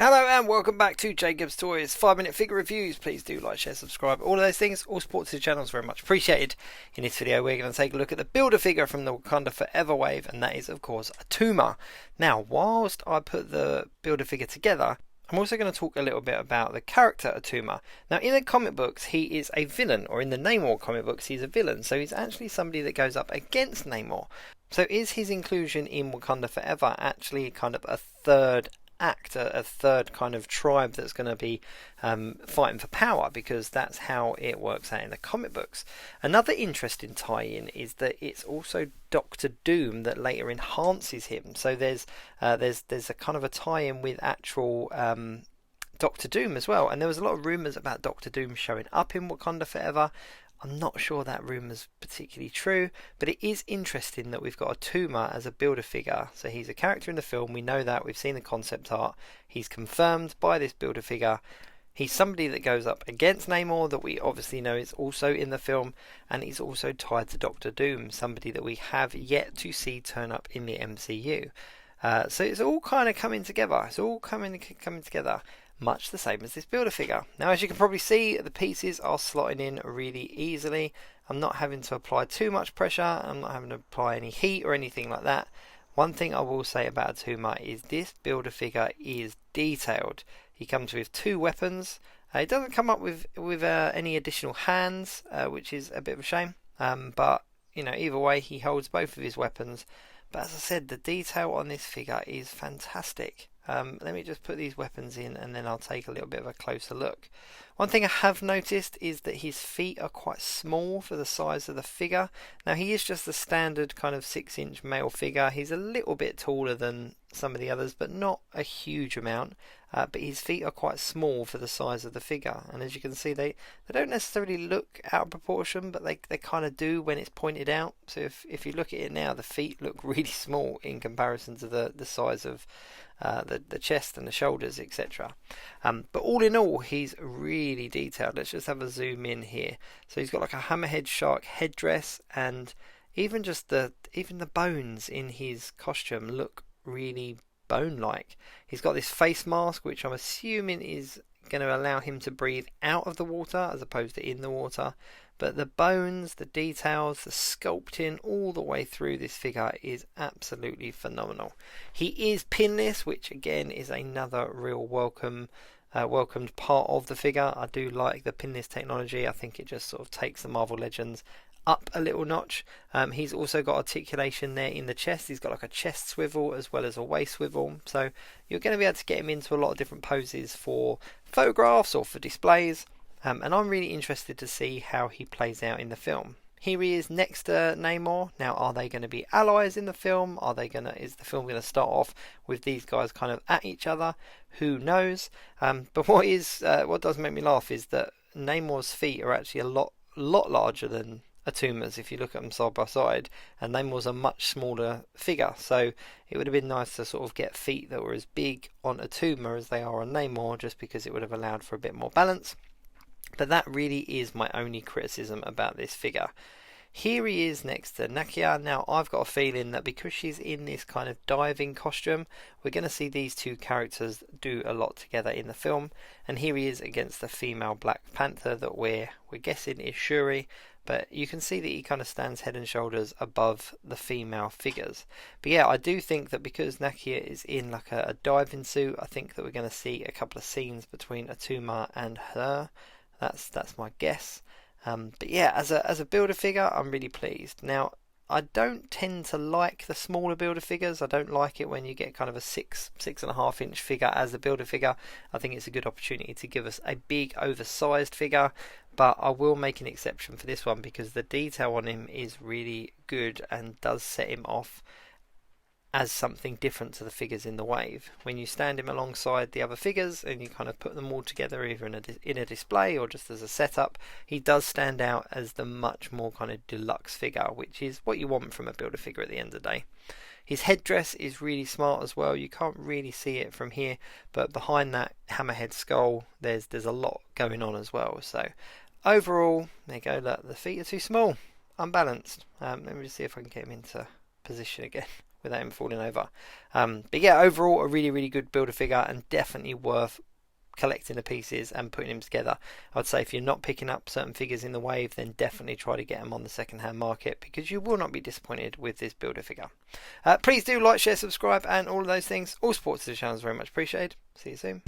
Hello and welcome back to Jacob's Toys 5-minute figure reviews. Please do like, share, subscribe, all of those things. All support to the channel is very much appreciated. In this video we're going to take a look at the Build-A-Figure from the Wakanda Forever wave, and that is of course Attuma. Now whilst I put the Build-A-Figure together, I'm also going to talk a little bit about the character Attuma. Now in the comic books he is a villain, or in the Namor comic books he's a villain, so he's actually somebody that goes up against Namor. So is his inclusion in Wakanda Forever actually kind of a third act, a third kind of tribe that's going to be fighting for power, because that's how it works out in the comic books. Another interesting tie-in is that it's also Doctor Doom that later enhances him. So there's a kind of a tie-in with actual Doctor Doom as well. And there was a lot of rumours about Doctor Doom showing up in Wakanda Forever. I'm not sure that rumour's particularly true, but it is interesting that we've got Attuma as a Build-A-Figure. So he's a character in the film, we know that, we've seen the concept art, he's confirmed by this Build-A-Figure. He's somebody that goes up against Namor, that we obviously know is also in the film, and he's also tied to Doctor Doom, somebody that we have yet to see turn up in the MCU. So it's all kind of coming together, it's all coming together. Much the same as this Build-A-Figure. Now as you can probably see, the pieces are slotting in really easily. I'm not having to apply too much pressure, I'm not having to apply any heat or anything like that. One thing I will say about Attuma is this Build-A-Figure is detailed. He comes with two weapons. It doesn't come up with any additional hands, which is a bit of a shame. But you know, either way he holds both of his weapons. But as I said, the detail on this figure is fantastic. Let me just put these weapons in and then I'll take a little bit of a closer look. One thing I have noticed is that his feet are quite small for the size of the figure. Now he is just a standard kind of 6-inch male figure. He's a little bit taller than some of the others, but not a huge amount. But his feet are quite small for the size of the figure, and as you can see they don't necessarily look out of proportion, but they kind of do when it's pointed out. So if you look at it now, the feet look really small in comparison to the size of the chest and the shoulders, etc. But all in all, he's really detailed. Let's just have a zoom in here. So he's got like a hammerhead shark headdress, and even the bones in his costume look really bone-like. He's got this face mask, which I'm assuming is going to allow him to breathe out of the water as opposed to in the water. But the bones, the details, the sculpting all the way through this figure is absolutely phenomenal. He is pinless, which again is another real welcomed part of the figure. I do like the pinless technology. I think it just sort of takes the Marvel Legends up a little notch. He's also got articulation there in the chest. He's got like a chest swivel as well as a waist swivel, so you're going to be able to get him into a lot of different poses for photographs or for displays, and I'm really interested to see how he plays out in the film. Here he is next to Namor. Now, are they going to be allies in the film? Is the film going to start off with these guys kind of at each other? Who knows? But what does make me laugh is that Namor's feet are actually a lot larger than Attuma's if you look at them side by side, and Namor's a much smaller figure, so it would have been nice to sort of get feet that were as big on Attuma as they are on Namor, just because it would have allowed for a bit more balance. But that really is my only criticism about this figure. Here he is next to Nakia. Now I've got a feeling that because she's in this kind of diving costume, we're going to see these two characters do a lot together in the film. And here he is against the female Black Panther that we're guessing is Shuri. But you can see that he kind of stands head and shoulders above the female figures. But yeah, I do think that because Nakia is in like a diving suit, I think that we're going to see a couple of scenes between Attuma and her. That's my guess. But yeah, as a Build-A-Figure, I'm really pleased. Now, I don't tend to like the smaller Build-A-Figures. I don't like it when you get kind of a 6.5-inch figure as a Build-A-Figure. I think it's a good opportunity to give us a big, oversized figure. But I will make an exception for this one because the detail on him is really good and does set him off as something different to the figures in the wave. When you stand him alongside the other figures and you kind of put them all together either in a display or just as a setup, he does stand out as the much more kind of deluxe figure, which is what you want from a Build-A-Figure at the end of the day. His headdress is really smart as well. You can't really see it from here, but behind that hammerhead skull there's a lot going on as well. So overall, there you go, look, the feet are too small, unbalanced. Let me just see if I can get him into position again. without him falling over. But yeah, overall a really good Build-A-Figure, and definitely worth collecting the pieces and putting them together. I'd say if you're not picking up certain figures in the wave, then definitely try to get them on the second-hand market, because you will not be disappointed with this Build-A-Figure. Please do like, share, subscribe, and all of those things. All support to the channel is very much appreciated. See you soon.